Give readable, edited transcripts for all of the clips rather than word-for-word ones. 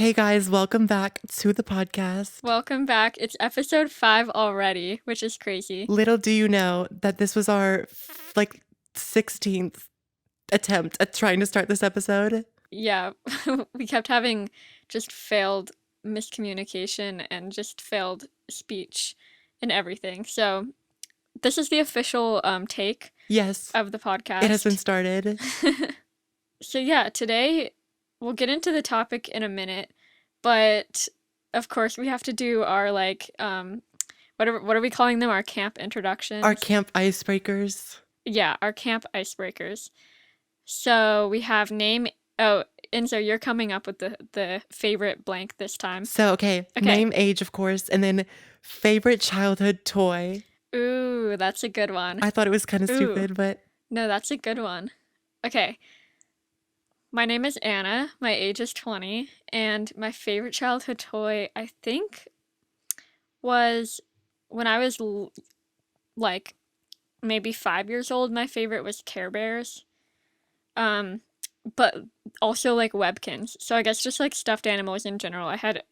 Hey guys, welcome back to the podcast. Welcome back. It's episode 5 already, which is crazy. Little do you know that this was our 16th attempt at trying to start this episode. Yeah, we kept having just failed miscommunication and just failed speech and everything. So, this is the official take Yes, of the it has been podcast. started. So, yeah, today we'll get into the topic in a minute, but of course, we have to do our what are we calling them? Our camp Our introductions. camp icebreakers. Yeah, our camp icebreakers. So we have name. Oh, Enzo, you're coming up with the favorite blank this time. So, okay, Okay. name, age, of course, and then favorite childhood toy. Ooh, that's a good one. I thought it was kind of Ooh, stupid, but no, that's a good one. Okay. My name is Anna. My age is 20, and my favorite childhood toy, I think, was when I was like maybe 5 years old. My favorite was Care Bears. Um, but also like Webkins. So I guess just like stuffed animals in general. I had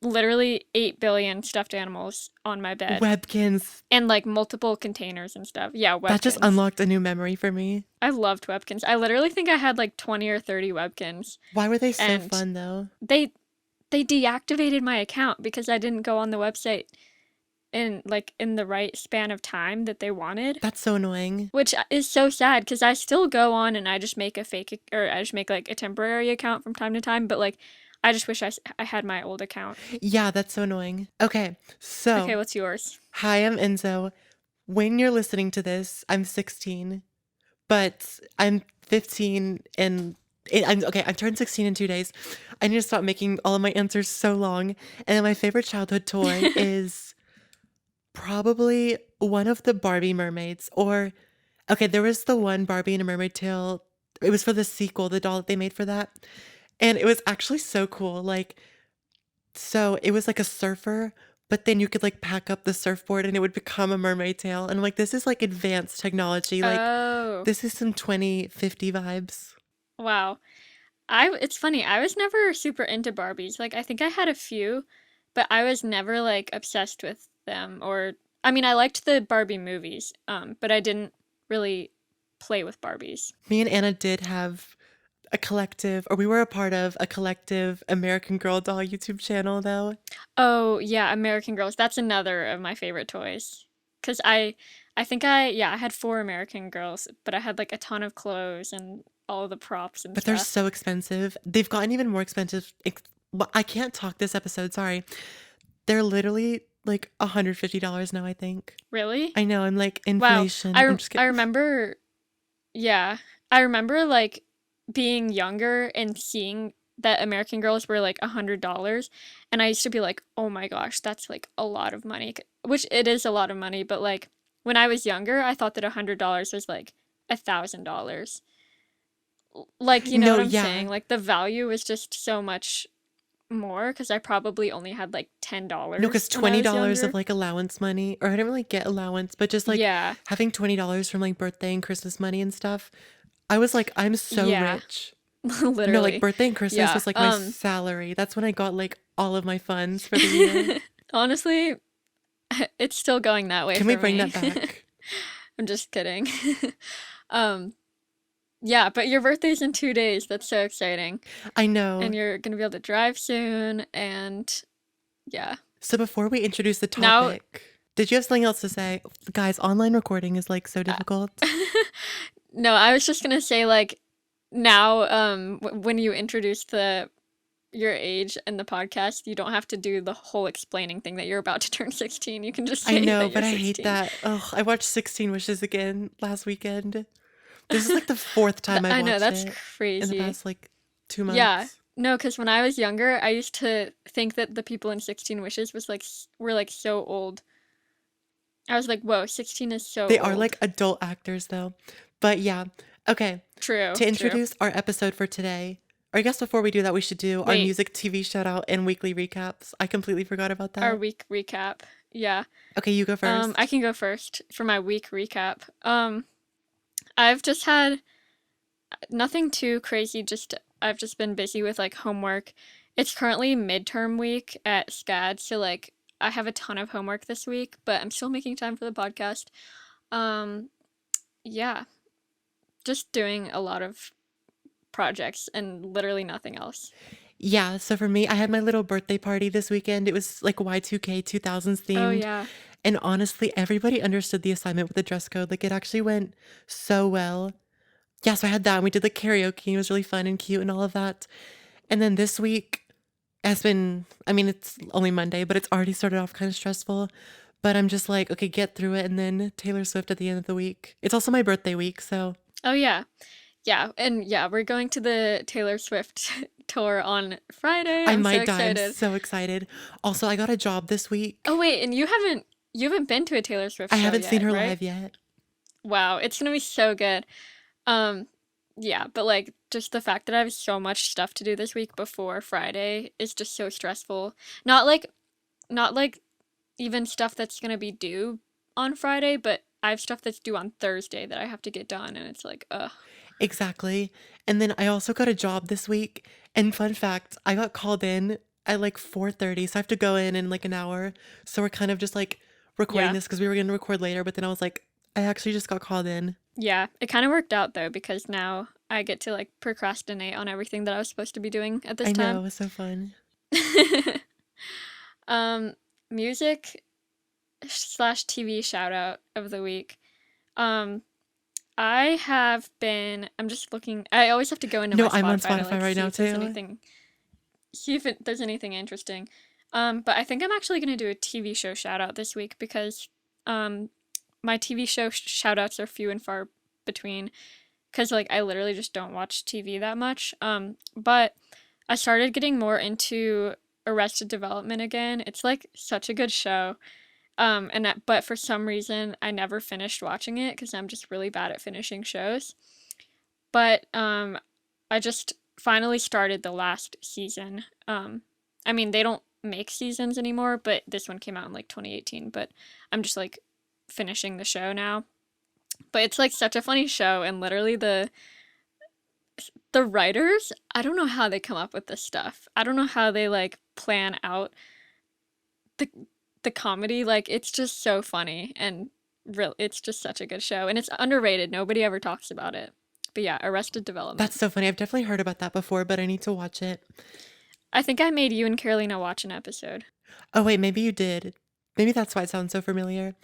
literally 8 billion stuffed animals on my bed Webkins. and like multiple containers and stuff. Yeah, That just Webkins. unlocked a new memory for me. I loved Webkins. I literally think I had like 20 or 30 Webkins, Why were they so and fun though? they deactivated my account because I didn't go on the website in the right span of time that they wanted. That's so annoying. Which is so sad because I still go on and I just make a or I just make like a temporary account from time to time, but like I just wish I had my old account. Yeah, that's so annoying. Okay, Okay, so what's yours? hi, I'm Enzo. When you're listening to this, I'm 16, but I'm 15 and I'm okay. I turned 16 in 2 days. I need to stop making all of my answers so long. And then my favorite childhood toy is probably one of the Barbie mermaids. Or, okay, there was the one Barbie in a Mermaid Tale. It was for the sequel, the doll that they made for that. And it was actually so cool. So it was like a surfer, but then you could like pack up the surfboard and it would become a mermaid tail. And I'm like, this is like advanced technology. Like, Oh, this is some 2050 vibes. wow. I It's funny. I was never super into Barbies. Like I think I had a few, but I was never like obsessed with them or I mean, I liked the Barbie movies, but I didn't really play with Barbies. Me and Anna did have a collective, or we were a part of a collective American Girl doll YouTube channel, though. Oh, yeah, American Girls. That's another of my favorite toys. 'Cause I think I had 4 American Girls, but I had like a ton of clothes and all the props and But they're stuff. so expensive. They've gotten even more expensive. Well, I can't talk this episode, sorry. They're literally like $150 now, I think. Really? I know, I'm like, Wow. inflation. I'm just I kidding. remember, yeah. I remember like being younger and seeing that American Girls were like $100, and I used to be like, "Oh my gosh, that's like a lot of money." Which it is a lot of money, but like when I was younger, I thought that $100 was like $1,000. Like, you know No, what I'm yeah. saying? Like the value was just so much more because I probably only had like No, because $10 when I was $20 of younger. like allowance money, or I didn't really get allowance, but just like Yeah. having $20 from like birthday and Christmas money and stuff. I was like, I'm so Yeah. rich. No, like Literally. birthday and Christmas Yeah. was like my salary. That's when I got like all of my funds for the year. Honestly, it's still going that way Can we for bring that me. back? I'm just kidding. Um, yeah, but your birthday's in 2 days. That's so exciting. I know. And you're gonna be able to drive soon, and yeah. So before we introduce the Now, topic, did you have something else to say? Guys, online recording is like so uh, difficult. no, I was just gonna say like now, when you introduce your age in the podcast, you don't have to do the whole explaining thing that you're about to turn 16. You can just I say know, that but you're I hate 16. that. Oh, I watched 16 Wishes again last weekend. This is like the fourth time I've I know, watched that's it in the crazy. past like 2 Yeah. months. No, because when I was younger, I used to think that the people in 16 Wishes was like were like so old. I was like, whoa, 16 is so They are like old. adult actors though. But yeah. Okay. True, To true. introduce our episode for today, or I guess before we do that, we should do our Wait, music TV shout out and weekly recaps. I completely forgot about our that. week recap. Yeah. Okay, you go I first. can go first for my week recap. I've just had nothing too crazy, just I've just been busy with like homework It's currently midterm week at SCAD, so like I have a ton of homework this week, but I'm still making time for the podcast. Um, yeah, just doing a lot of projects and literally nothing else. Yeah, so for me, I had my little birthday party this weekend. It was like Y2K 2000s Oh themed. yeah. And honestly, everybody understood the assignment with the dress code. Like it actually went so well. Yeah, so I had that and we did like karaoke. It was really fun and cute and all of that. And then this week has been, I mean, it's only Monday, but it's already started off kind of stressful. But I'm just like, okay, get through it. And then Taylor Swift at the end of the week. It's also my birthday week. So Oh yeah. Yeah, and yeah, we're going to the Taylor Swift tour on Friday. I I'm so might die. I'm excited. so excited. Also, I got a job this Oh week. wait, and you haven't been to a Taylor Swift I show haven't seen yet, her right? live yet. Wow, it's gonna be so good. Um, yeah, but like just the fact that I have so much stuff to do this week before Friday is just so stressful. Not like even stuff that's gonna be due on Friday, but I have stuff that's due on Thursday that I have to get done, and it's like, ugh. Exactly. And then I also got a job this week. And fun fact, I got called in at like 4:30, so I have to go in like an hour. So we're kind of just like recording Yeah. this because we were going to record later, but then I was like, I actually just got called in. Yeah, it kind of worked out though because now I get to like procrastinate on everything that I was supposed to be doing at this I know, time. it was so fun. um, music slash TV shout out of the week. Um, I'm just looking, I always have to go into my No, I'm on Spotify to Spotify like right see now if there's too. anything, see if there's anything interesting. But I think I'm actually gonna do a TV show shout out this week because, um, my TV show shout outs are few and far between because like I literally just don't watch TV that much. But I started getting more into Arrested Development again. It's like such a good show. But for some reason I never finished watching it because I'm just really bad at finishing shows. But I just finally started the last season. I mean they don't make seasons anymore, but this one came out in like 2018. But I'm just like finishing the show now. But it's like such a funny show, and literally the writers, I don't know how they come up with this stuff. I don't know how they like plan out the the comedy. Like it's just so funny and real. It's just such a good show, and it's underrated. Nobody ever talks about it. But yeah, Arrested That's Development. so funny. I've definitely heard about that before, but I need to watch it. I think I made you and Carolina watch an episode. Oh, wait, maybe you did. Maybe that's why it sounds so familiar.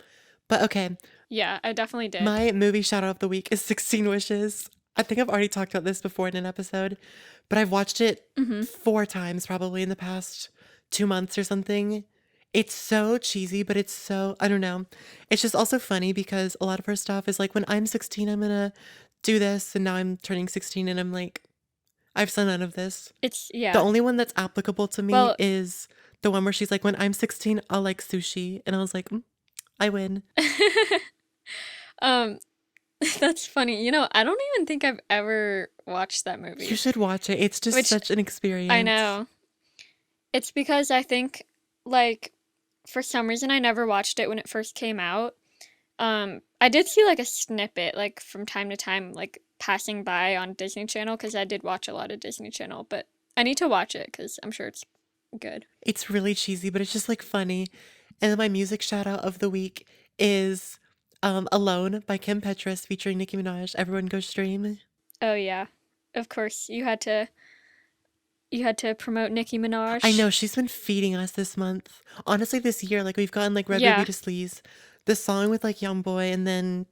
But okay, Yeah, I definitely did. my movie shout out of the week is 16 Wishes. I think I've already talked about this before in an episode, but I've watched it Mm-hmm. 4 times probably in the past 2 months or something. It's so cheesy, but it's so, I don't know. It's just also funny because a lot of her stuff is like, when I'm 16, I'm gonna do this. And now I'm turning 16 and I'm like, I've done none of this. It's The yeah. only one that's applicable to me Well, is the one where she's like, when I'm 16, I'll like sushi. And I was like, I win. um, that's funny. I don't even think I've ever watched that You movie. should watch it. It's just Which such an I experience. know. It's because I think, like, for some reason, I never watched it when it first came out. I did see like a snippet, like from time to time, like passing by on Disney Channel, because I did watch a lot of Disney Channel, but I need to watch it because I'm sure it's good. It's really cheesy, but it's just like funny. And then my music shout out of the week is Alone by Kim Petras featuring Nicki Minaj. Everyone go stream. Oh yeah, of course you had to promote Nicki I Minaj. know she's been feeding us this month. Honestly, this year, like we've gotten like Red Ruby Yeah, to Sleaze, the song with like Young Boy, and then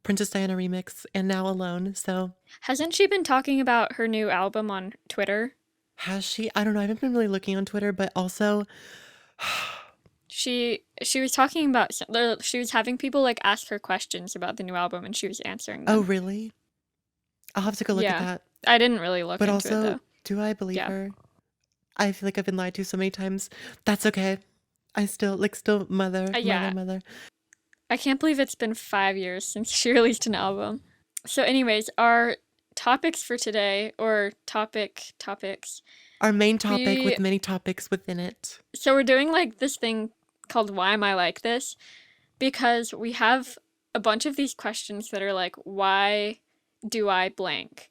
Princess Diana remix, and now Alone. So hasn't she been talking about her new album on Twitter? has she? I don't know. I haven't been really looking on Twitter, but also, She was talking about she was having people like ask her questions about the new album and she was answering oh them. really? I'll have to go look at Yeah. that. I didn't really look But into it also, though. do I believe Yeah. her? I feel like I've been lied to so many times. That's okay. I still like still mother, mother, Yeah. mother. I can't believe it's been 5 years since she released an album. So anyways, our topics for today, or topics, Our main topic we with many topics within it. so we're doing like this thing called Why Am I Like This? Because we have a bunch of these questions that are like, why do I blank?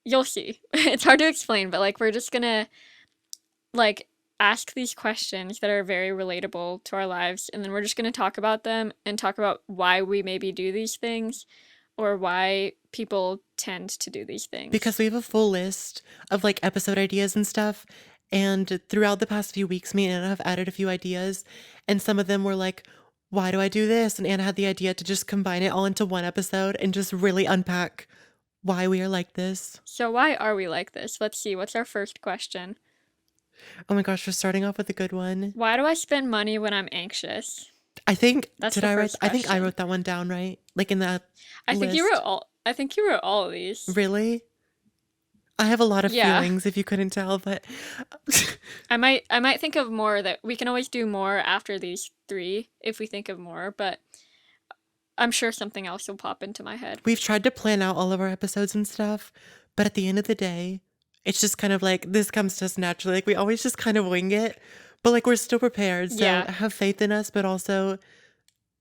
You'll see. It's hard to explain, but like we're just gonna like ask these questions that are very relatable to our lives, and then we're just going to talk about them and talk about why we maybe do these things or why people tend to do these things. Because we have a full list of like episode ideas and stuff. And throughout the past few weeks, me and Anna have added a few ideas. And some of them were like, why do I do this? And Anna had the idea to just combine it all into one episode and just really unpack why we are like this. So why are we like this? Let's see. What's our first question? Oh my gosh, we're starting off with a good one. Why do I spend money when I'm anxious? I think, That's did the I write? first I think I question. wrote that one down, right? Like in that list. I think you wrote all of these. Really? I have a lot of Yeah. feelings if you couldn't tell, but I might think of more. That we can always do more after these three if we think of more, but I'm sure something else will pop into my head. we've tried to plan out all of our episodes and stuff, but at the end of the day, it's just kind of like this comes to us naturally. Like we always just kind of wing it, but like we're still prepared. So Yeah. have faith in us, but also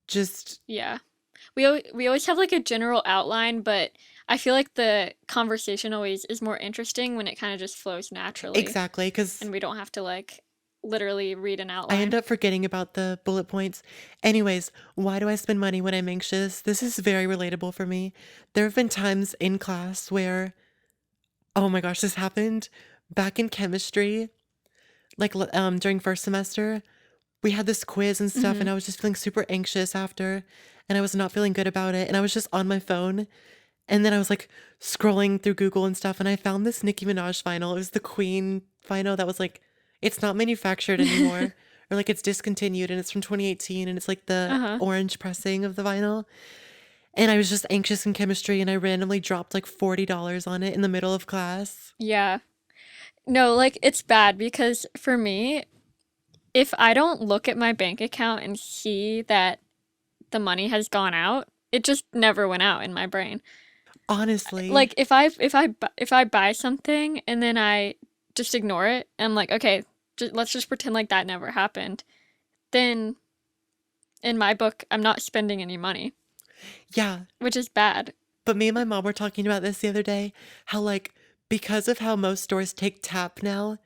just Yeah. We always have like a general outline, but I feel like the conversation always is more interesting when it kind of just flows naturally exactly because and we don't have to like literally read an I end outline. up forgetting about the bullet points. Anyways, why do I spend money when I'm anxious? This is very relatable for me. There have been times in class where, oh my gosh, this happened back in chemistry, like during first semester. We had this quiz and stuff, and Mhm. I was just feeling super anxious after, and I was not feeling good about it. And I was just on my phone, and then I was like scrolling through Google and stuff, and I found this Nicki Minaj vinyl. It was the Queen vinyl that was like, it's not manufactured anymore, or like it's discontinued, and it's from 2018, and it's like the Uh-huh. orange pressing of the vinyl. And I was just anxious in chemistry, and I randomly dropped like $40 on it in the middle of class. Yeah. No, like it's bad because for me, if I don't look at my bank account and see that the money has gone out, it just never went out in my brain. Honestly, Like if I buy something and then I just ignore it and I'm like, okay, let's just pretend like that never happened. Then in my book, I'm not spending any money, yeah. which is bad. But me and my mom were talking about this the other day, how like because of how most stores take tap now,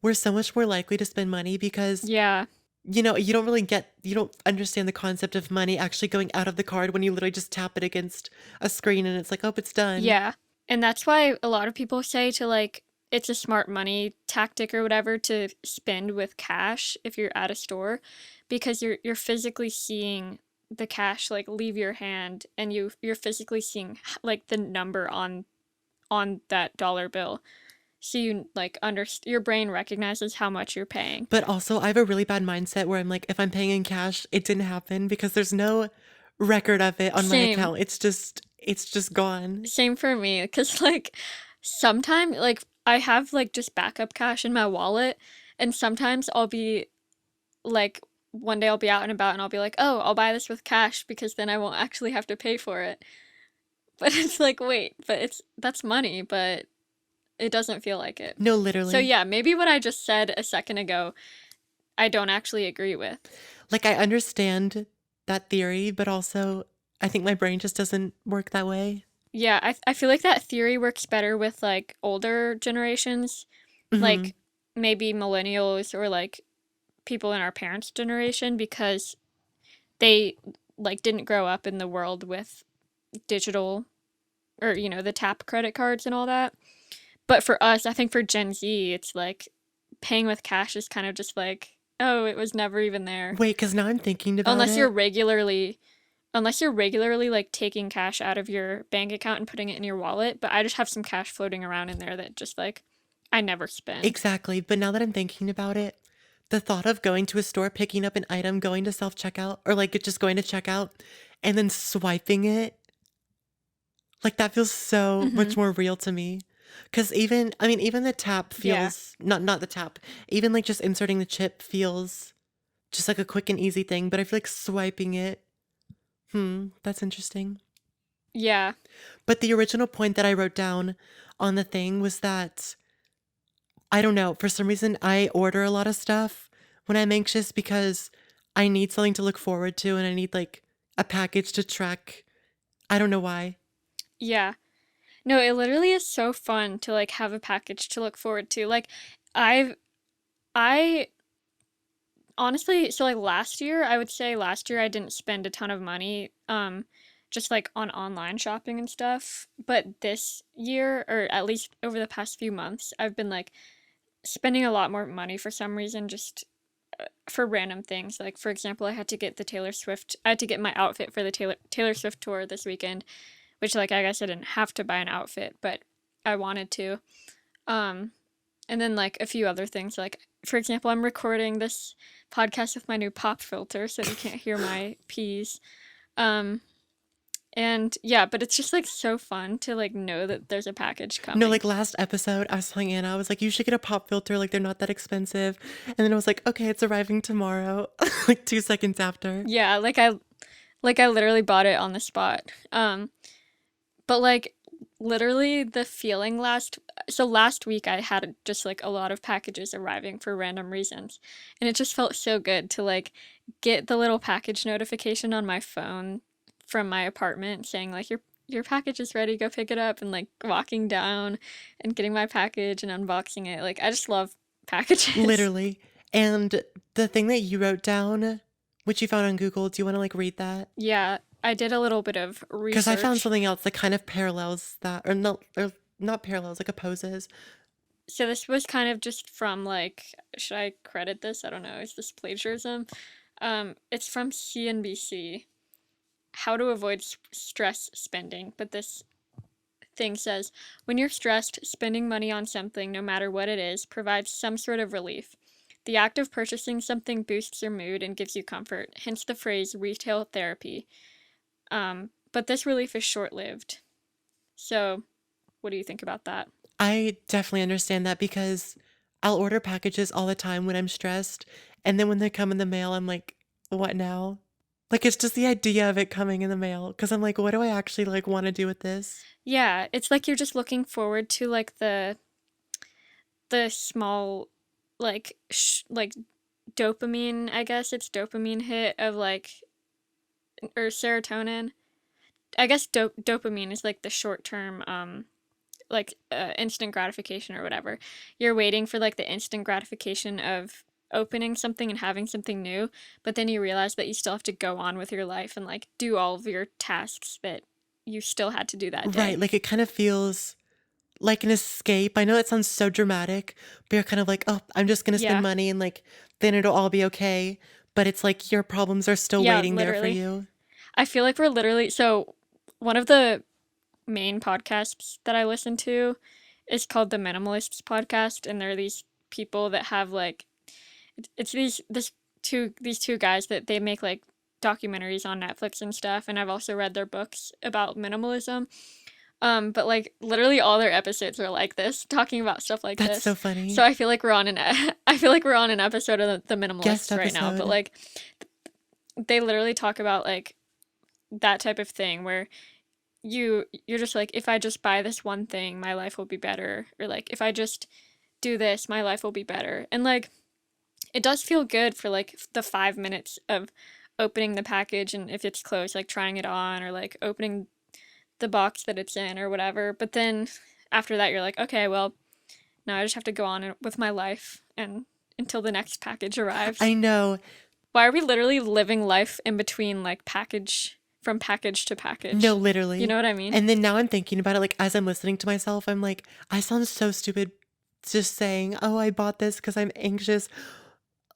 we're so much more likely to spend money because Yeah. you don't understand the concept of money actually going out of the card when you literally just tap it against a screen and it's like, oh, it's done. Yeah. And that's why a lot of people say to like it's a smart money tactic or whatever to spend with cash if you're at a store because you're physically seeing the cash like leave your hand and you're physically seeing like the number on that dollar bill. So you like your brain recognizes how much you're paying. But also, I have a really bad mindset where I'm like, if I'm paying in cash, it didn't happen because there's no record of it on my Same. account. It's just gone. Same for me cuz like sometimes like I have like just backup cash in my wallet and sometimes I'll be like one day I'll be out and about and I'll be like, "Oh, I'll buy this with cash because then I won't actually have to pay for it." But it's like, "Wait, but it's that's money, but it doesn't feel like it." No, So literally. yeah, maybe what I just said a second ago, I don't actually agree with. Like I understand that theory, but also I think my brain just doesn't work that way. Yeah, I feel like that theory works better with like older generations, Hmm. like maybe millennials or like people in our parents' generation because they like didn't grow up in the world with digital or the tap credit cards and all that. But for us, I think for Gen Z, it's like paying with cash is kind of just like, oh, it was never even there. Wait, because now I'm thinking about Unless you're it. regularly unless you're regularly like taking cash out of your bank account and putting it in your wallet, but I just have some cash floating around in there that just like I never spend. Exactly. But now that I'm thinking about it, the thought of going to a store, picking up an item, going to self checkout, or like just going to checkout and then swiping it, like that feels so much Mhm. more real to me. Cause even the tap Yeah. feels not the tap, even like just inserting the chip feels just like a quick and easy thing. But I feel like swiping it, that's interesting. Yeah. But the original point that I wrote down on the thing was that I don't know. For some reason, I order a lot of stuff when I'm anxious because I need something to look forward to and I need like a package to track. I don't know why. Yeah. No, it literally is so fun to like have a package to look forward to. Like I've I honestly, so like last year, I would say last year I didn't spend a ton of money, just like on online shopping and stuff. But this year, or at least over the past few months, I've been like spending a lot more money for some reason, just for random things. Like for example, I had to get my outfit for the Taylor Swift tour this weekend, which like I guess I didn't have to buy an outfit, but I wanted to. Um, and then like a few other things, like for example, I'm recording this podcast with my new pop filter so you can't hear my peas. Um, and yeah, but it's just like so fun to like know that there's a package No, coming. like last episode, I was telling Anna, I was like, you should get a pop filter. Like, they're not that expensive. And then I was like, okay, it's arriving tomorrow. Like 2 seconds after. Yeah, like I literally bought it on the spot. But like literally the feeling last week I had just like a lot of packages arriving for random reasons. And it just felt so good to like get the little package notification on my phone from my apartment saying like your package is ready, go pick it up, and like walking down and getting my package and unboxing it. Like I just love packages. Literally. And the thing that you wrote down, which you found on Google, do you want to like read that? Yeah, I did a little bit of Because I found research. something else that kind of parallels that, or not parallels, like opposes. So this was kind of just from like, should I credit this? I don't know. Is this plagiarism? It's from CNBC. How to avoid stress spending. But this thing says, when you're stressed, spending money on something, no matter what it is, provides some sort of relief. The act of purchasing something boosts your mood and gives you comfort. Hence the phrase retail therapy. But this relief is short-lived. So, what do you think about that? I definitely understand that because I'll order packages all the time when I'm stressed. And then when they come in the mail, I'm like, what now? Like, it's just the idea of it coming in the mail. Because I'm like, what do I actually like want to do with this? Yeah, it's like you're just looking forward to like the small like dopamine, I guess it's dopamine hit of like or serotonin. I guess dopamine is like the short term instant gratification or whatever. You're waiting for like the instant gratification of opening something and having something new, but then you realize that you still have to go on with your life and like do all of your tasks that you still had to do that Right. day. Like, it kind of feels like an escape. I know that sounds so dramatic, but you're kind of like, oh, I'm just going to spend Yeah. money and like, then it'll all be okay. But it's like your problems are still Yeah, waiting there for literally. you. I feel like we're literally so one of the main podcasts that I listen to is called the Minimalists podcast, and there are these people that have like it's these two guys that they make like documentaries on Netflix and stuff, and I've also read their books about minimalism. But like literally all their episodes are like this, talking about stuff like That's so this. So funny. I feel like we're on an I feel like we're on an episode of the Guest Minimalists right now, but episode. like they literally talk about like that type of thing where you're just like if I just buy this one thing, my life will be better, or like if I just do this, my life will be better. And like it does feel good for like the 5 minutes of opening the package and if it's closed, like trying it on or like opening the box that it's in or whatever. But then after that, you're like, okay, well, now I just have to go on with my life and until the next package arrives. I know. Why are we literally living life in between like package from package to No, package? You literally. know what I mean? And then now I'm thinking about it, like, as I'm listening to myself, I'm like, I sound so stupid just saying, oh, I bought this because I'm anxious.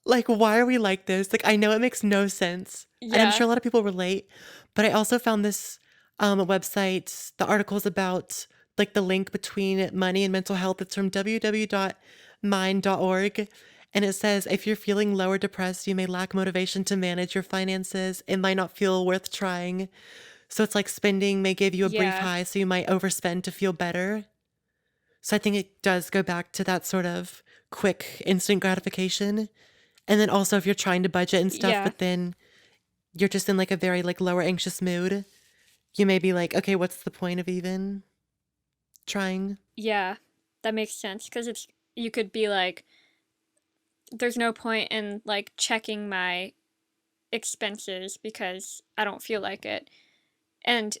Like, why are we like this? Like, I know it makes no sense. And I'm Yeah. sure a lot of people relate, but I also found this website, the articles about like the link between money and mental health. It's from www.mind.org. And it says, if you're feeling low or depressed, you may lack motivation to manage your finances. It might not feel worth trying. So it's like spending may give you a brief Yeah. high, so you might overspend to feel better. So I think it does go back to that sort of quick instant gratification. And then also if you're trying to budget and stuff, Yeah. but then you're just in like a very like lower anxious mood, you may be like, okay, what's the point of even trying? Yeah. That makes sense because it's you could be like there's no point in like checking my expenses because I don't feel like it. And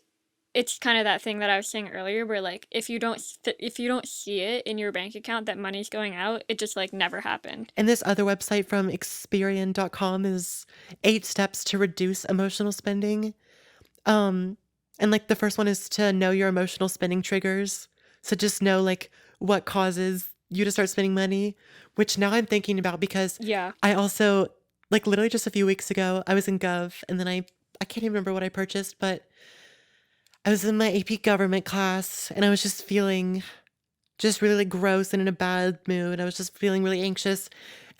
it's kind of that thing that I was saying earlier where like if you don't see it in your bank account that money's going out, it just like never happened. And this other website from Experian.com is 8 steps to reduce emotional spending. Um, and like the first one is to know your emotional spending triggers. So just know like what causes you to start spending money, which now I'm thinking about because Yeah. I also like literally just a few weeks ago, I was in Gov and then I can't even remember what I purchased, but I was in my AP government class and I was just feeling just really like gross and in a bad mood. I was just feeling really anxious.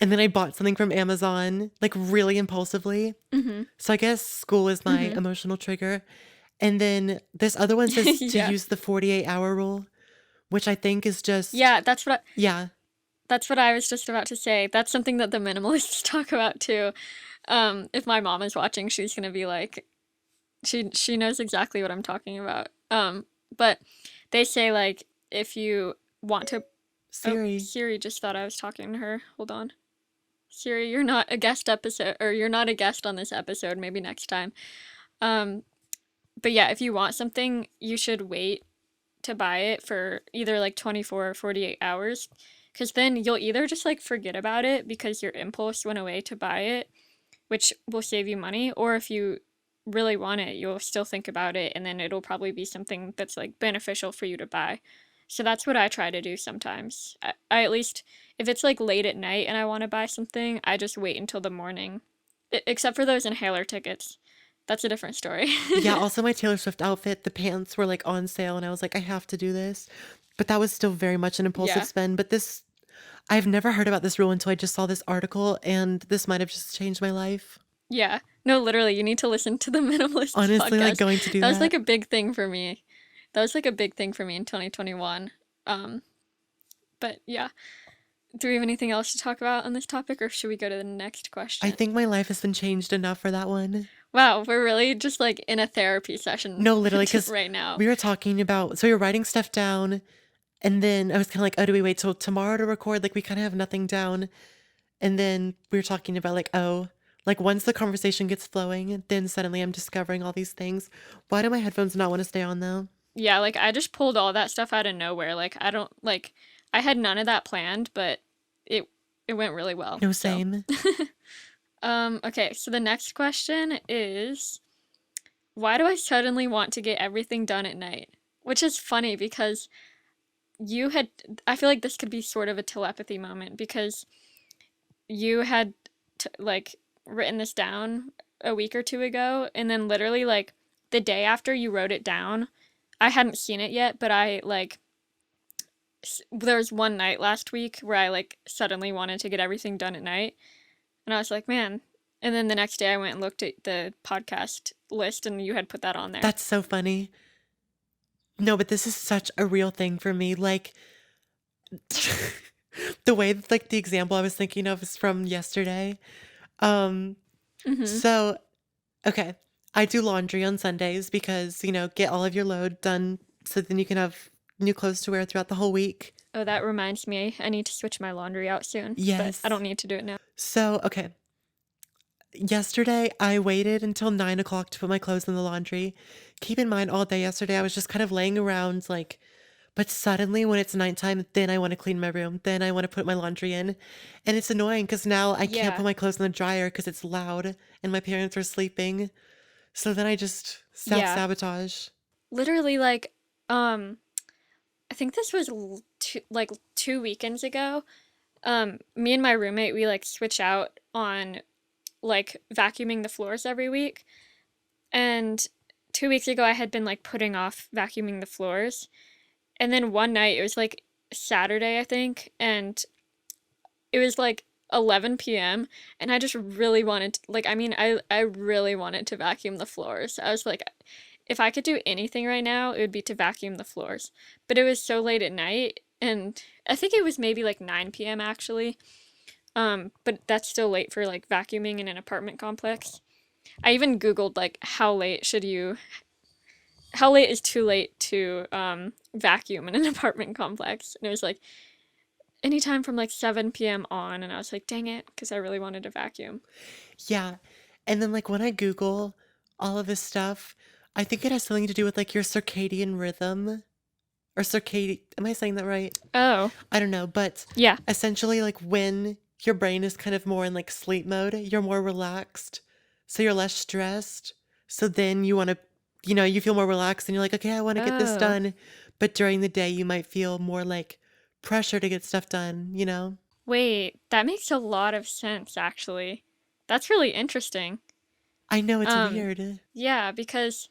And then I bought something from Amazon like really impulsively. Mhm. So I guess school is my Mhm. emotional trigger. And then this other one says to Yeah. use the 48-hour rule, which I think is just, Yeah, yeah, that's what I was just about to say. That's something that the minimalists talk about too. If my mom is watching, she's gonna be like, she knows exactly what I'm talking about. But they say like if you want to, oh, Siri. Siri just thought I was talking to her. Hold on. Siri, you're not a guest episode, or you're not a guest on this episode. Maybe next time. Um, but yeah, if you want something, you should wait to buy it for either like 24 or 48 hours. Because then you'll either just like forget about it because your impulse went away to buy it, which will save you money, or if you really want it, you'll still think about it and then it'll probably be something that's like beneficial for you to buy. So that's what I try to do sometimes. I at least, if it's like late at night and I want to buy something, I just wait until the morning. Except for those inhaler tickets. That's a different story. Yeah, also my Taylor Swift outfit, the pants were like on sale and I was like, I have to do this. But that was still very much an impulsive Yeah. spend. But this, I've never heard about this rule until I just saw this article and this might have just changed my life. Yeah. No, literally, you need to listen to the Minimalists Honestly, like podcast. going to do That was like that. a big thing for me. That was like a big thing for me in 2021. Um, but yeah. Do we have anything else to talk about on this topic, or should we go to the next I question? think my life has been changed enough for that one. Wow, we're really just like in a therapy session No, literally, because right now. we were talking about, so we were writing stuff down, and then I was kind of like, oh, do we wait till tomorrow to record? Like, we kind of have nothing down. And then we were talking about, like, oh, like once the conversation gets flowing, then suddenly I'm discovering all these things. Why do my headphones not want to stay on, though? Yeah, like I just pulled all that stuff out of nowhere. Like I don't like I had none of that planned, but it it went really well. No, So, same. okay, so the next question is why do I suddenly want to get everything done at night? Which is funny because you had I feel like this could be sort of a telepathy moment because you had like written this down a week or two ago and then literally like the day after you wrote it down, I hadn't seen it yet, but I like there was one night last week where I like suddenly wanted to get everything done at night and I was like, man. And then the next day I went and looked at the podcast list and you had put that on there. That's so funny. No, but this is such a real thing for me. Like, the way that, like, the example I was thinking of is from yesterday. Um, Mhm. so, okay, I do laundry on Sundays because, get all of your load done so then you can have new clothes to wear throughout the whole week. Oh, that reminds me. I need to switch my laundry out soon, but I Yes. don't need to do it now. So, okay, yesterday I waited until 9 o'clock to put my clothes in the laundry. Keep in mind, all day yesterday I was just kind of laying around, like, but suddenly when it's nighttime, then I want to clean my room. Then I want to put my laundry in. And it's annoying because now I can't Yeah. put my clothes in the dryer because it's loud and my parents are sleeping. So then I just self Yeah. sabotage. Literally like I think this was like 2 weekends ago. Me and my roommate we like switch out on like vacuuming the floors every week. And 2 weeks ago I had been like putting off vacuuming the floors. And then one night it was like Saturday, I think, and it was like 11 p.m. and I just really wanted to, like I mean I really wanted to vacuum the floors. I was like if I could do anything right now, it would be to vacuum the floors. But it was so late at night and I think it was maybe like 9 p.m. actually. But that's still late for like vacuuming in an apartment complex. I even googled like how late is too late to vacuum in an apartment complex? And it was like anytime from like 7 p.m. on. And I was like, dang it, because I really wanted to vacuum. Yeah. And then, like, when I Google all of this stuff, I think it has something to do with like your circadian rhythm or circadian. Am I saying that right? Oh, I don't know, but yeah. essentially, like when your brain is kind of more in like sleep mode, you're more relaxed. So you're less stressed. So then you want to, you feel more relaxed and you're like, okay, I want to get this Oh. done. But during the day, you might feel more like pressure to get stuff done? Wait, that makes a lot of sense actually. That's really interesting. I know it's Um, weird. yeah, because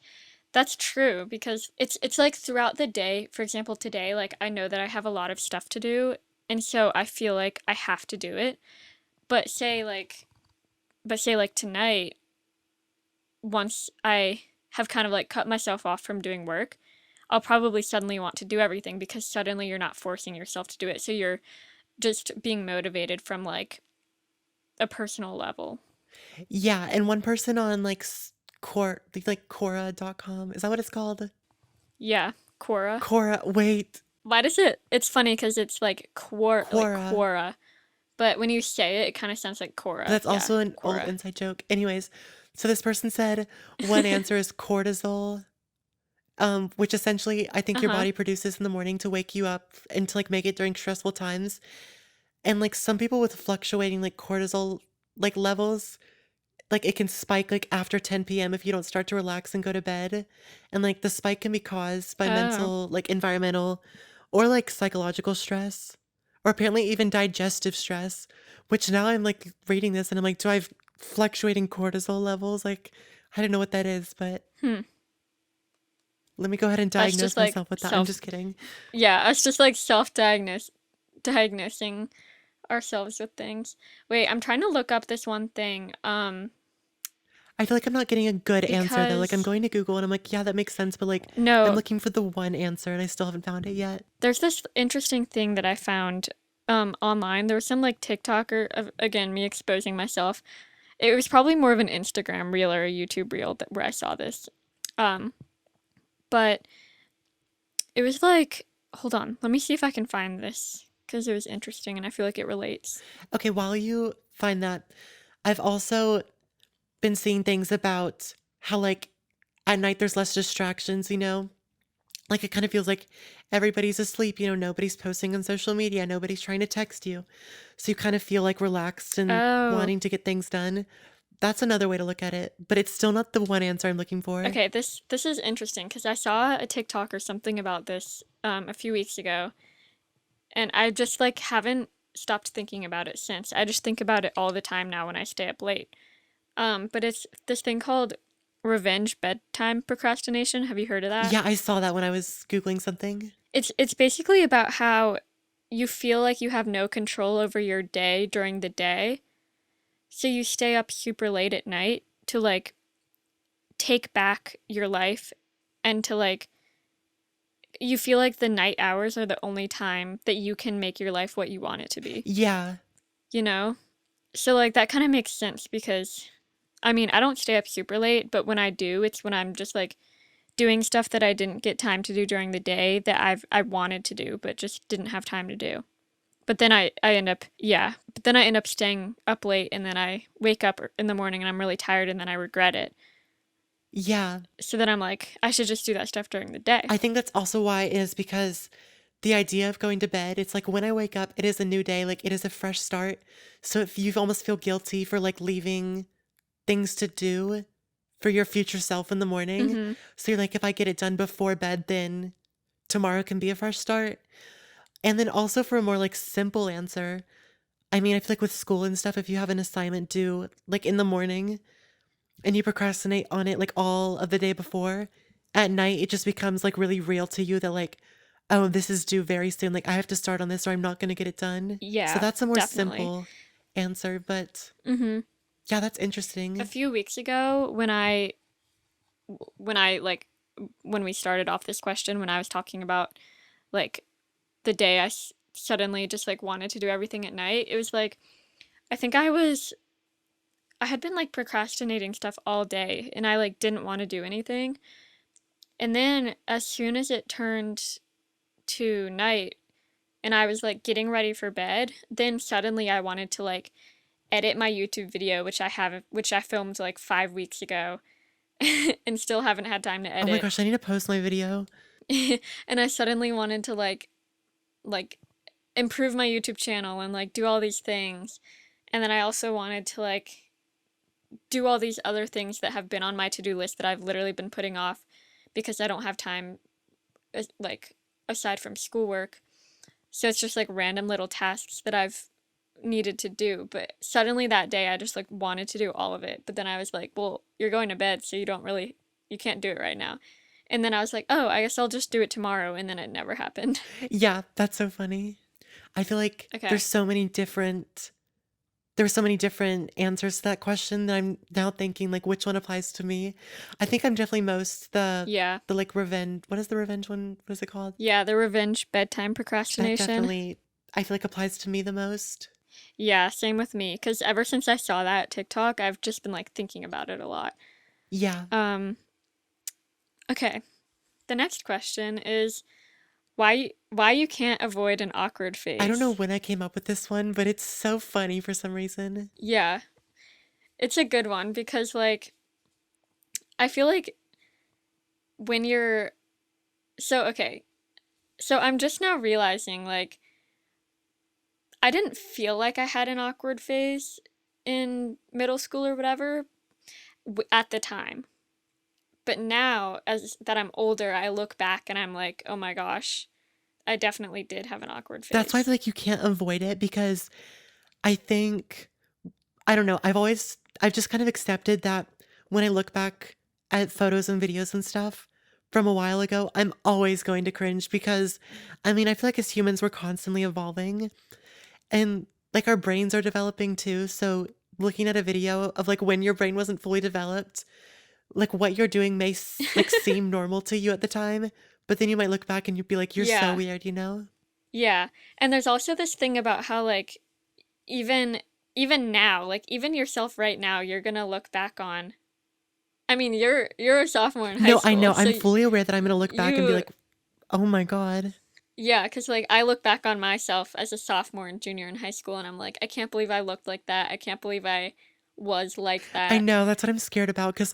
that's true because it's like throughout the day, for example, today, like I know that I have a lot of stuff to do, and so I feel like I have to do it. But say like tonight, once I have kind of like cut myself off from doing work, I'll probably suddenly want to do everything because suddenly you're not forcing yourself to do it. So you're just being motivated from like a personal level. Yeah, and one person on like like Quora.com, is that what it's called? Yeah, Quora. Quora, wait, Why does it's funny because it's like Quora. Quora, but when you say it, it kind of sounds like But Cora. that's Yeah, also an old Quora. inside joke. Anyways, so this person said one answer is cortisol, which essentially I think your Uh-huh. body produces in the morning to wake you up and to like make it during stressful times. And like some people with fluctuating like cortisol like levels, like it can spike like after 10 p.m. if you don't start to relax and go to bed. And like the spike can be caused by Oh. mental, like environmental or like psychological stress or apparently even digestive stress, which now I'm like reading this and I'm like, do I have fluctuating cortisol levels? Like, I don't know what that is, but Hmm. let me go ahead and Us just diagnose like myself with that. I'm self just kidding. yeah, us just like diagnosing ourselves with things. Wait, I'm trying to look up this one thing. I feel like I'm not getting a good answer though. Like I'm Because going to Google and I'm like, yeah, that makes sense, but like I'm no, looking for the one answer and I still haven't found it yet. there's this interesting thing that I found online. There was some like TikToker of again me exposing myself. It was probably more of an Instagram reel or a YouTube reel where I saw this. Um, but it was like, hold on, let me see if I can find this because it was interesting and I feel like it relates. Okay, while you find that, I've also been seeing things about how like at night there's less distractions. Like it kind of feels like everybody's asleep, nobody's posting on social media, nobody's trying to text you. So you kind of feel like relaxed and Oh, wanting to get things done. That's another way to look at it, but it's still not the one answer I'm looking for. okay. This is interesting because I saw a TikTok or something about this a few weeks ago, and I just like haven't stopped thinking about it since. I just think about it all the time now when I stay up late. But it's this thing called revenge bedtime procrastination. Have you heard of that? Yeah, I saw that when I was Googling something. It's basically about how you feel like you have no control over your day during the day, so you stay up super late at night to like take back your life and to like you feel like the night hours are the only time that you can make your life what you want it to be, Yeah. you know? So like that kind of makes sense because I mean, I don't stay up super late, but when I do, it's when I'm just like doing stuff that I didn't get time to do during the day that I wanted to do but just didn't have time to do. But then I end up yeah, but then I end up staying up late and then I wake up in the morning and I'm really tired and then I regret it. Yeah. So then I'm like, I should just do that stuff during the day. I think that's also why is because the idea of going to bed, it's like when I wake up, it is a new day, like it is a fresh start. So if you almost feel guilty for like leaving things to do for your future self in the morning. Mhm. So you're like, if I get it done before bed, then tomorrow can be a fresh start. And then also for a more like simple answer, I mean, I feel like with school and stuff, if you have an assignment due like in the morning and you procrastinate on it like all of the day before, at night it just becomes like really real to you that like, oh, this is due very soon. Like I have to start on this or I'm not going to get it done. So Yeah, that's a more definitely. simple answer, but Mhm. yeah, that's A interesting. few weeks ago when I like when we started off this question when I was talking about like the day suddenly just like wanted to do everything at night, it was like I think I had been like procrastinating stuff all day and I like didn't want to do anything. And then as soon as it turned to night and I was like getting ready for bed, then suddenly I wanted to like edit my YouTube video which I filmed like 5 weeks ago and still haven't had time to Oh my edit. gosh, I need to post my video. And I suddenly wanted to like improve my YouTube channel and like do all these things. And then I also wanted to like do all these other things that have been on my to-do list that I've literally been putting off because I don't have time, like, aside from schoolwork. So it's just like random little tasks that I've needed to do. But suddenly that day I just like wanted to do all of it. But then I was like, well, you're going to bed, so you can't do it right now. And then I was like, oh, I guess I'll just do it tomorrow. And then it never happened. Yeah, that's so funny. I feel like Okay. there were so many different answers to that question that I'm now thinking like which one applies to me. I think I'm definitely most Yeah. the like revenge. What is the revenge one? What is it called? Yeah, the revenge bedtime That procrastination. definitely I feel like applies to me the most. Yeah, same with me. Because ever since I saw that TikTok, I've just been like thinking about it a lot. Yeah. Um, okay. The next question is why you can't avoid an awkward I don't know phase. when I came up with this one, but it's so funny for some reason. Yeah, it's a good one because like I feel like when you're so okay. So I'm just now realizing like I didn't feel like I had an awkward phase in middle school or whatever at the time. But now as that I'm older, I look back and I'm like, "Oh my gosh, I definitely did have an awkward That's why I feel phase." like you can't avoid it because I think I don't know, I've just kind of accepted that when I look back at photos and videos and stuff from a while ago, I'm always going to cringe because I mean, I feel like as humans we're constantly evolving and like our brains are developing too. So looking at a video of like when your brain wasn't fully developed, like what you're doing may like seem normal to you at the time, but then you might look back and you'd be like, you're so Yeah. weird, you know? Yeah. And there's also this thing about how like even even now, like even yourself right now, you're going to look back on. I mean, you're a sophomore in high No, I school, know. so I'm fully aware that I'm gonna look back and be you like, oh my God. yeah, cuz like I look back on myself as a sophomore and junior in high school and I'm like, I can't believe I looked like that. I can't believe I was like I that. know, that's what I'm scared about because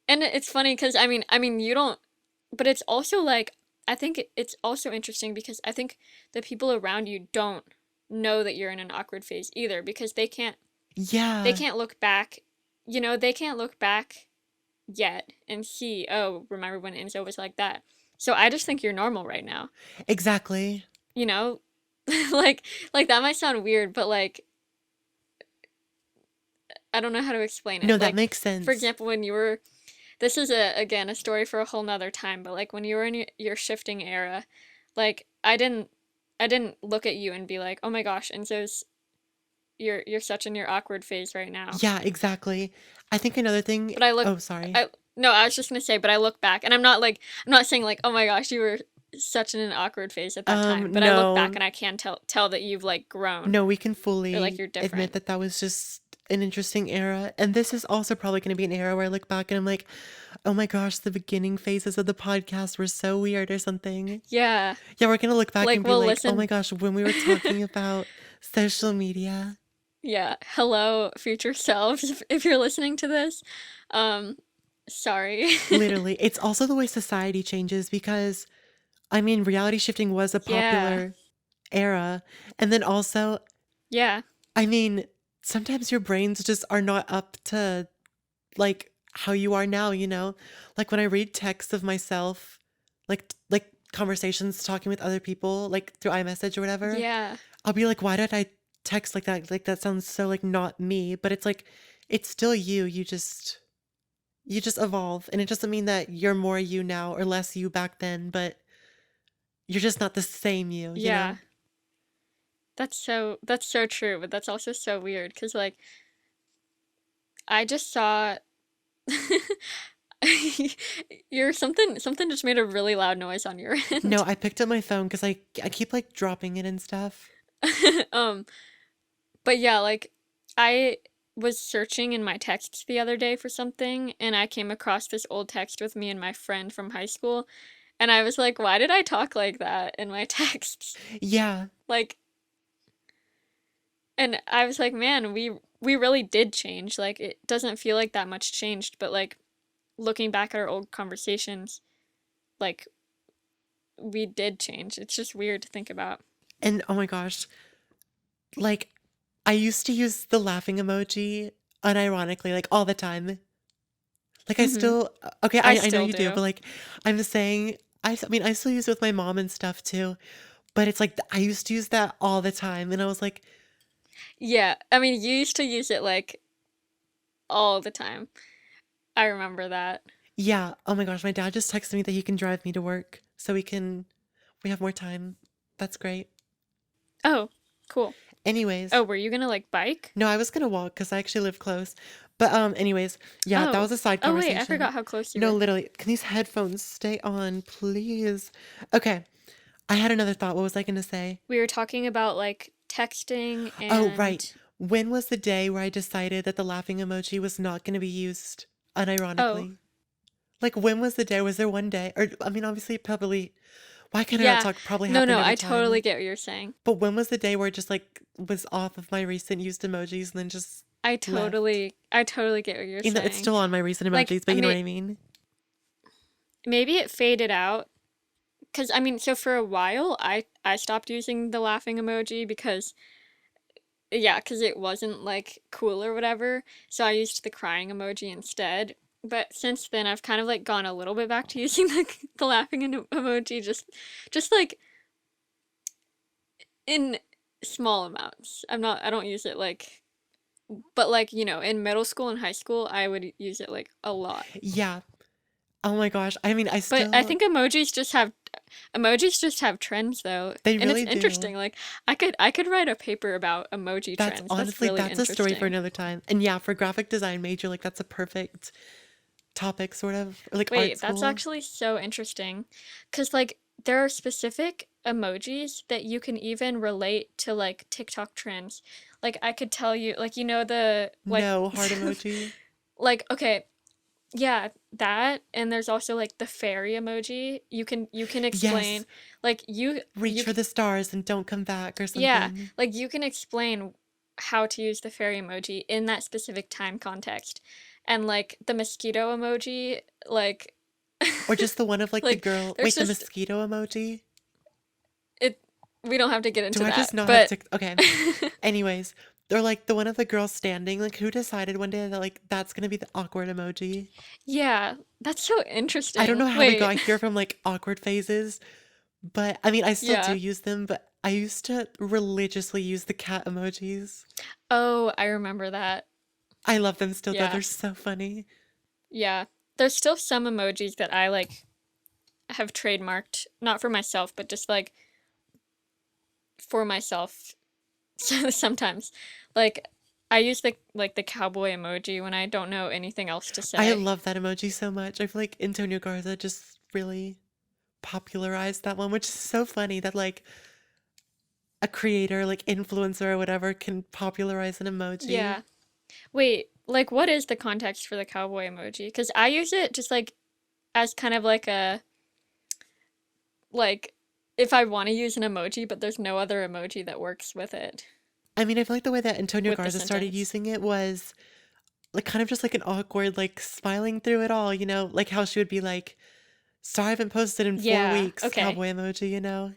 And it's funny cuz I mean you don't but it's also like I think it's also interesting because I think the people around you don't know that you're in an awkward phase either because they yeah, can't look back, they can't look back yet and see, oh, remember when Enzo was like that. So I just think you're normal right now. exactly. You know? like like that might sound weird, but like I don't know how to explain No, it. that Like makes for sense. example, when you were this is a story for a whole nother time, but like when you were in your shifting era, like I didn't look at you and be like, "Oh my gosh, Enzo's you're such in your awkward phase right now." Yeah, exactly. I think another thing, But I look oh, sorry. I no, I was just gonna say, but I look back and I'm not saying like, "Oh my gosh, you were such in an awkward phase at that time." But I look back No, and I can tell that you've like grown no, we can or like fully you're admit different. that that was just an interesting era. And this is also probably going to be an era where I look back and I'm like, oh my gosh, the beginning phases of the podcast were so weird or something. Yeah. Yeah, we're going to look back and Like be we'll like, oh my listen gosh, when we were talking about social media. Yeah, hello, future selves, if you're listening to this. Um, sorry. Literally, it's also the way society changes because, I mean, reality shifting was a Yeah, popular era. And then also, yeah, I mean, sometimes your brains just are not up to like how you are now, you know? Like when I read texts of myself, like conversations talking with other people, like through iMessage or whatever, yeah, I'll be like, why did I text like that? Like that sounds so like not me, but it's like it's still you. You just evolve. And it doesn't mean that you're more you now or less you back then, but you're just not the same you, you yeah. know? That's so true, but that's also so weird because like I just saw you're something just made a really loud noise on your No, end. I picked up my phone because I keep like dropping it and stuff. Um, but yeah, like I was searching in my texts the other day for something and I came across this old text with me and my friend from high school and I was like, why did I talk like that in my texts? Yeah, Like and I was like, man, we really did change. Like it doesn't feel like that much changed, but like looking back at our old conversations, like we did change. It's just weird to think about. And oh my gosh, like I used to use the laughing emoji unironically, like all the time. Like I Hmm. still, okay, I I know still you do, but do. like I'm just saying, I mean, I still use it with my mom and stuff too. But it's like I used to use that all the time, and I was like, Yeah, I mean, you used to use it like all the time. I remember that. yeah, oh my gosh, my dad just texted me that he can drive me to work, so we have more time. That's great. Oh, cool. Anyways, Oh, were you gonna like bike? no, I was gonna walk because I actually live close. But anyways, yeah, that Oh. was a side Oh wait, I conversation. forgot how close you No, were. literally, can these headphones stay on, please? Okay, I had another thought. What was I gonna say? We were talking about like texting Oh, right. and When was the day where I decided that the laughing emoji was not gonna be used oh, unironically? Like, when was the day? Was there one day? Or, I mean, obviously, probably, why can I not yeah. talk? Probably No, happened no, every I time. totally get what you're saying. But when was the day where it just like was off of my recent used emojis and then just left? I totally get what you're You know, it's saying. still on my recent Like, emojis, but you know what I mean? maybe it faded out. Cause I mean, so for a while, I stopped using the laughing emoji because yeah, cause it wasn't like cool or whatever. So I used the crying emoji instead. But since then, I've kind of like gone a little bit back to using the laughing emoji, just like in small amounts. I don't use it like, but like, you know, in middle school and high school, I would use it like a lot. Yeah. Oh my gosh. I mean, But I think emojis just have trends though. they And it's really do. interesting. Like I could write a paper about emoji That's trends. That's honestly, really that's a story for interesting. another time. And yeah, for graphic design major, like that's a perfect topic, sort of, or like art Wait, that's school. actually so interesting. 'Cause like there are specific emojis that you can even relate to like TikTok trends. Like I could tell you like you know the like No heart emoji. like okay, yeah, that and there's also like the fairy emoji. You can Yes. explain like Reach for the stars and don't come back or yeah, something. like you can explain how to use the fairy emoji in that specific time context. And like the mosquito emoji, like Or just the one of like the like girl. there's Wait, the just mosquito emoji? it we don't have to get Do into I just that. not have But to? Okay. Anyways, they're like the one of the girls standing. Like, who decided one day that like that's gonna be the awkward emoji? yeah, that's so I don't interesting. know how we Wait. got here from like awkward phases, but I mean, I still do Yeah. use them, but I used to religiously use the cat emojis. Oh, I remember that. I love them still though. Yeah. They're so funny. Yeah. There's still some emojis that I like have trademarked, not for myself, but just like for myself sometimes. Like I use the cowboy emoji when I don't know anything else to I say. love that emoji so much. I feel like Antonio Garza just really popularized that one, which is so funny that like a creator, like influencer or whatever, can popularize an emoji. Yeah. Wait, like what is the context for the cowboy emoji? Because I use it just like as kind of like a like if I want to use an emoji, but there's no other emoji that works with it I mean, I feel like the way that Antonio with the Garza started sentence. using it was like kind of just like an awkward, like smiling through it all, like how she would be like, "Sorry, I haven't posted in four Yeah, weeks," okay. cowboy emoji.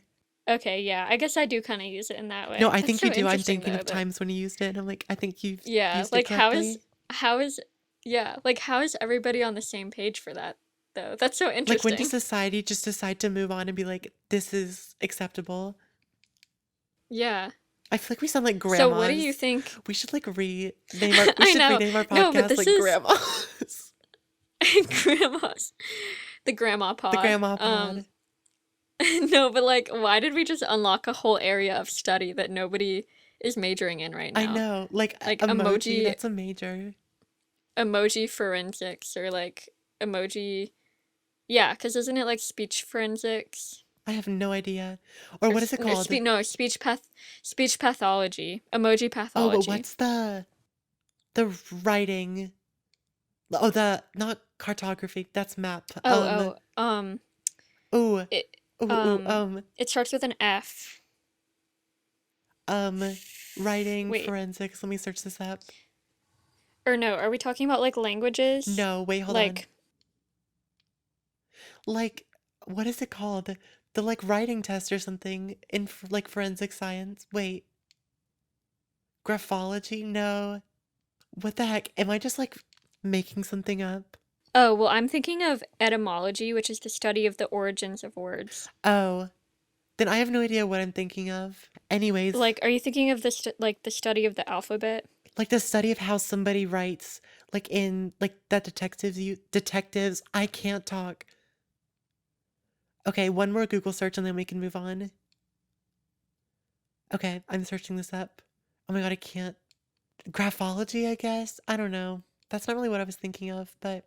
Okay, yeah. I guess I do kind of use it in that No, way. I That's think you so do. I'm interesting thinking though of that times when you used it, and I'm like, I think you've yeah, used it like correctly. how is yeah, like how is everybody on the same page for that though? That's so Like, when does interesting. society just decide to move on and be like, this is acceptable? Yeah. I feel like we sound like So what do you grandmas. think? We should like rename our we I should know. rename our No, but podcast this like is grandmas. grandma's the grandma The pod. grandma pod. No, but like why did we just unlock a whole area of study that nobody is majoring in right I now? know. Like Like emoji, that's a major. emoji forensics or like emoji yeah, because isn't it like speech forensics? I have no idea. Or Or what is it no, called? speech pathology, emoji Oh, but pathology. what's the writing? Oh, the not cartography, that's map. Ooh, It ooh, ooh, um it starts with an F. um, writing Wait, forensics. Let me search this up. or no, are we talking about like languages? No, wait, hold on. Like Like, what is it called? The like writing test or something in like forensic science. Wait, graphology? No. What the heck? Am I just like making something up? Oh, well, I'm thinking of etymology, which is the study of the origins of words. Oh, then I have no idea what I'm thinking of. Anyways, Like, are you thinking of the study of the alphabet? like the study of how somebody writes, like in like that detectives. I can't talk. Okay, one more Google search and then we can move on. Okay, I'm searching this up. Oh my god, I can't. Graphology, I guess? I don't know. That's not really what I was thinking of, but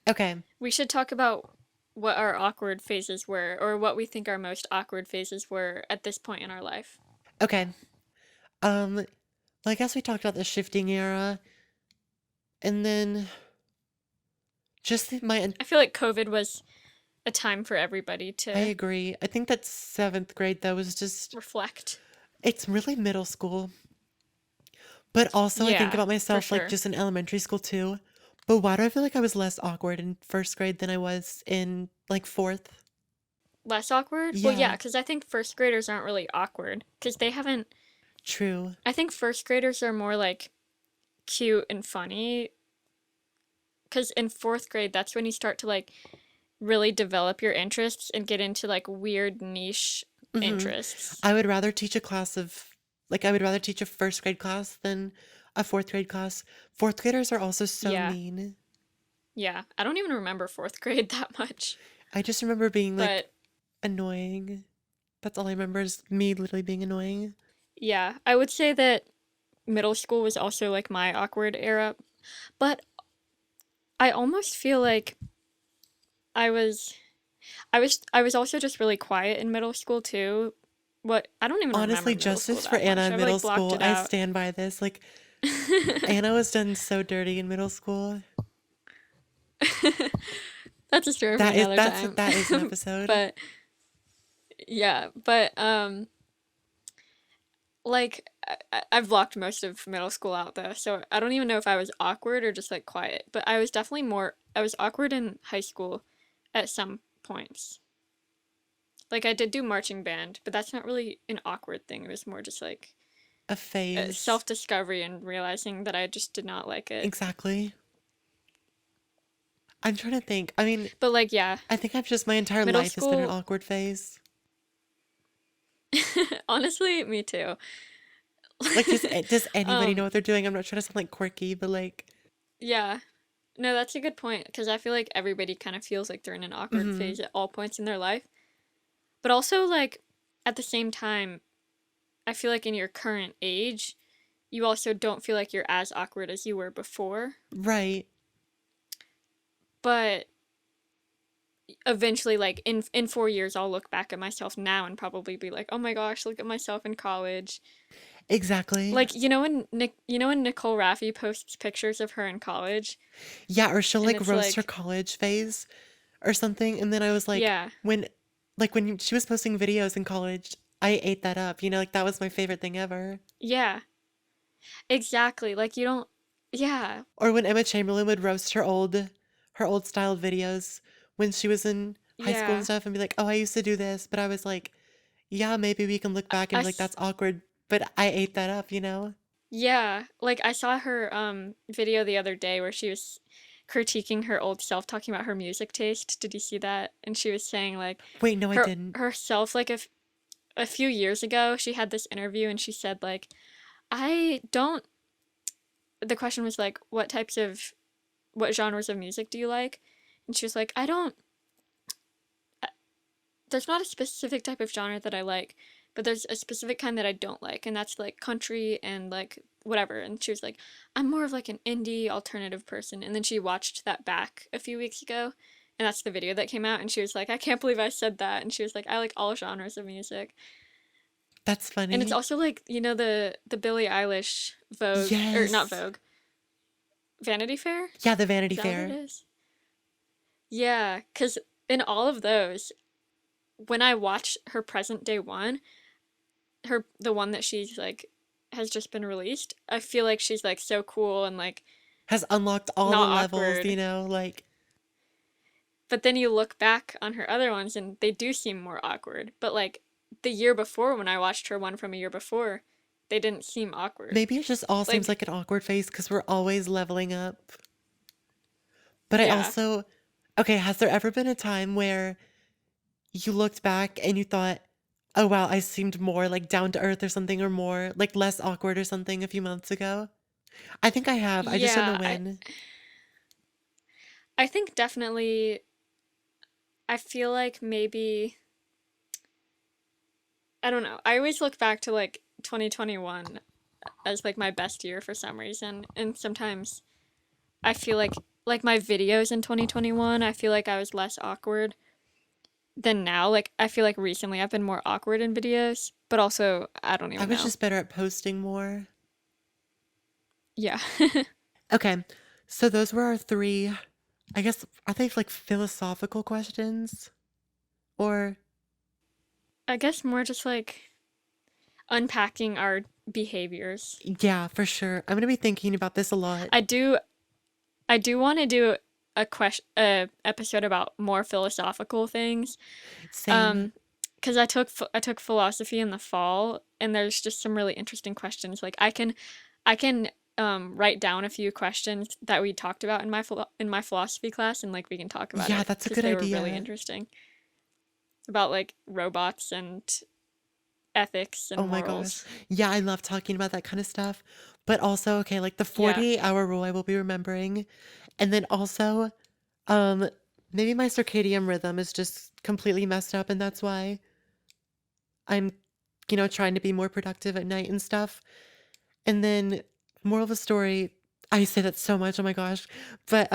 okay. We should talk about what our awkward phases were, or what we think our most awkward phases were at this point in our life. Okay. Well, I guess we talked about the shifting era, and then just my. I feel like COVID was a time for everybody I to agree. I think that seventh grade, though, was just. reflect. It's really middle school. But also, I think Yeah, about for myself like sure. just in elementary school, too. But why do I feel like I was less awkward in first grade than I was in like fourth? Less awkward? Well, yeah, Yeah, because I think first graders aren't really awkward because they haven't. true. I think first graders are more like cute and funny because in fourth grade, that's when you start to like really develop your interests and get into like weird niche Hmm. interests. I would rather teach a class of, like, I would rather teach a first grade class than a fourth grade class. Fourth graders are also so Yeah, mean. yeah. I don't even remember fourth grade that much, I just remember being like but annoying. That's all I remember is me literally being annoying. yeah, I would say that middle school was also like my awkward era, but I almost feel like I was I was also just really quiet in middle school too. What I don't even Honestly, remember middle school justice for that Anna much. in I've middle like blocked school. it I out. stand by this. Like, Anna was done so dirty in middle school. That's a story for That is another that's time. that is an episode. But yeah, but like I've blocked most of middle school out though, so I don't even know if I was awkward or just like quiet. But I was definitely more. I was awkward in high school at some points. Like I did do marching band, but that's not really an awkward thing. It was more just like A phase. self discovery and realizing that I just did not like it. Exactly. I'm trying to think. I mean, But like yeah, I think I've just my entire middle life has been an school. awkward phase. Honestly, me too. Like, does anybody know um, what they're doing? I'm not trying to sound like quirky, but like, yeah. No, that's a good point because I feel like everybody kind of feels like they're in an awkward hmm phase at all points in their life. But also like at the same time, I feel like in your current age, you also don't feel like you're as awkward as you were before. right. But eventually like in 4 years I'll look back at myself now and probably be like, "Oh my gosh, look at myself in college." Exactly. Like, you know when Nicole Raffi posts pictures of her in college Yeah, or she'll and like it's roast her like, college phase or something. And then I was like, yeah. when she was posting videos in college, I ate that up. Like that was my favorite thing ever. Yeah. Exactly. Like you don't. Yeah. Or when Emma Chamberlain would roast her old style videos when she was in high school and Yeah. stuff and be like, oh, I used to do this. But I was like, yeah, maybe we can look back and I be like, that's awkward. But I ate that up. yeah, like I saw her video the other day where she was critiquing her old self, talking about her music taste. Did you see that? And she was saying like Wait, no, I didn't. herself like a few years ago, she had this interview and she said like, "I don't." The question was like, what genres of music do you like?" And she was like, "I don't there's not a specific type of genre that I like, but there's a specific kind that I don't like, and that's like country and like whatever." And she was like, "I'm more of like an indie alternative person." And then she watched that back a few weeks ago, and that's the video that came out, and she was like, "I can't believe I said that." And she was like, "I like all genres of music." That's And it's funny. also like, you know, the Billie Eilish Vogue, or not Yes. Vogue, Vanity Fair? Yeah, the Vanity Is that what it Fair. is? Yeah, because in all of those, when I watch her present day one, the one that she's like has just been released, I feel like she's like so cool and like Has unlocked all the not levels, awkward. like, But But then you look back on her other ones and they do seem more awkward. But like the year before, when I watched her one from a year before, they didn't seem awkward. Maybe it just all seems Like, like an awkward phase because we're always leveling up. But I yeah. also, okay, has there ever been a time where you looked back and you thought, oh wow, I seemed more like down to earth or something, or more like less awkward or something a few months ago? I think I have. I just don't know Yeah, when. I think definitely I feel like maybe I don't know. I always look back to like 2021 as like my best year for some reason, and sometimes I feel like my videos in 2021, I feel like I was less awkward than now. Like I feel like recently I've been more awkward in videos, but also I don't I even was know. just better at posting more. Yeah. Okay, so those were our three, I guess, are they like philosophical questions? Or, I guess more just like unpacking our behaviors. yeah, for sure. I'm gonna be thinking about this a lot. I do I do want to do a episode about more philosophical things. Same. Um, because I took philosophy in the fall, and there's just some really interesting questions. Like I can write down a few questions that we talked about in in my philosophy class, and like we can talk about Yeah, it that's a because good they were really idea. interesting about like robots and ethics and Oh my gosh. morals. Yeah, I love talking about that kind of stuff. But also, okay, like the Yeah. 48-hour rule I will be remembering. And then also, um, maybe my circadian rhythm is just completely messed up, and that's why I'm, trying to be more productive at night and stuff. And then, moral of the story, I say that so much, oh my gosh. But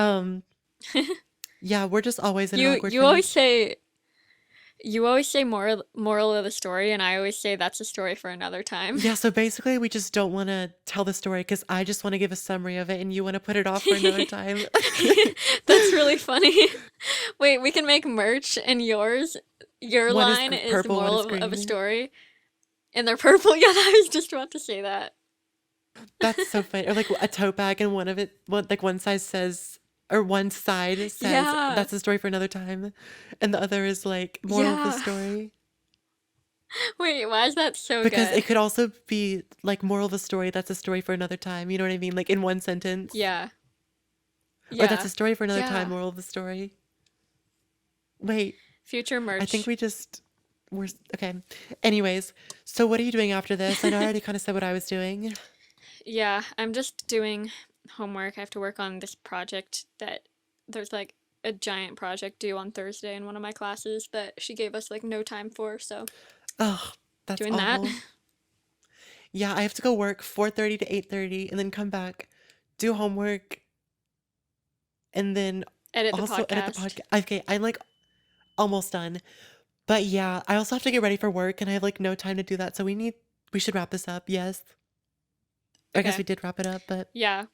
yeah, we're just always in an You awkward phase. you always say moral of the story, and I always say that's a story for another time. Yeah, so basically we just don't want to tell the story because I just want to give a summary of it and you want to put it off for another time. That's really funny. Wait, we can make merch, and your One is line is the purple, one moral is of a green. story, and they're purple. Yeah, I was just about to say that. That's so funny. Or like a tote bag and one side says, or one side says, Yeah, that's a story for another time. And the other is like, moral of the yeah. story. Wait, why is that so Because it good? could also be like, moral of the story, that's a story for another time. You know what I mean? Like in one sentence. Yeah, Or that's yeah, a story for another time, yeah. moral of the story. Wait, Future I think merch. we just we're okay. Anyways, so what are you doing after this? I know I already kind of said what I was doing. Yeah, I'm just doing homework. I have to work on this project that there's like a giant project due on Thursday in one of my classes that she gave us like no time for, so Ugh, that's doing that. awful. Yeah, I have to go work 4:30 to 8:30 and then come back, do homework, and then Edit the also edit the podcast. podcast. Okay, I'm like almost done. But yeah, I also have to get ready for work and I have like no time to do that. So we should wrap this up. Yes. I guess we Okay. did wrap it up, but Yeah.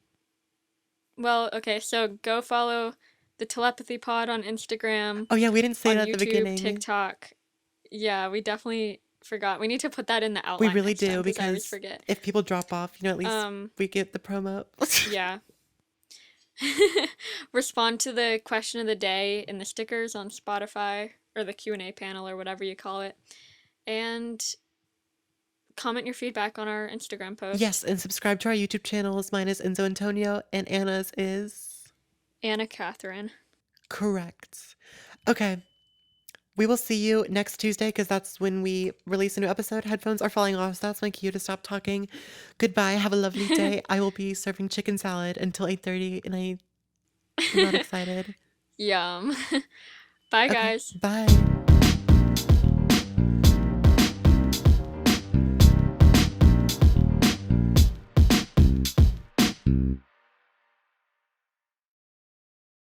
Well, okay, so go follow the Telepathy Pod on Instagram, oh yeah, we didn't say on that at the YouTube, beginning. TikTok. Yeah, we definitely forgot. We need to put that in the We outline really next time do because I always because forget. if people drop off, at least Um, we get the promo. yeah. Respond to the question of the day in the stickers on Spotify or the Q&A panel or whatever you call it. And comment your feedback on our Instagram post. Yes, and subscribe to our YouTube channels. Mine is Enzo Antonio and Anna's is Anna Katherine. correct. Okay. We will see you next Tuesday because that's when we release a new episode. Headphones are falling off, so that's my cue to stop talking. Goodbye. Have a lovely day. I will be serving chicken salad until 8:30 and I'm not excited. Yum. Bye, Okay. guys. Bye.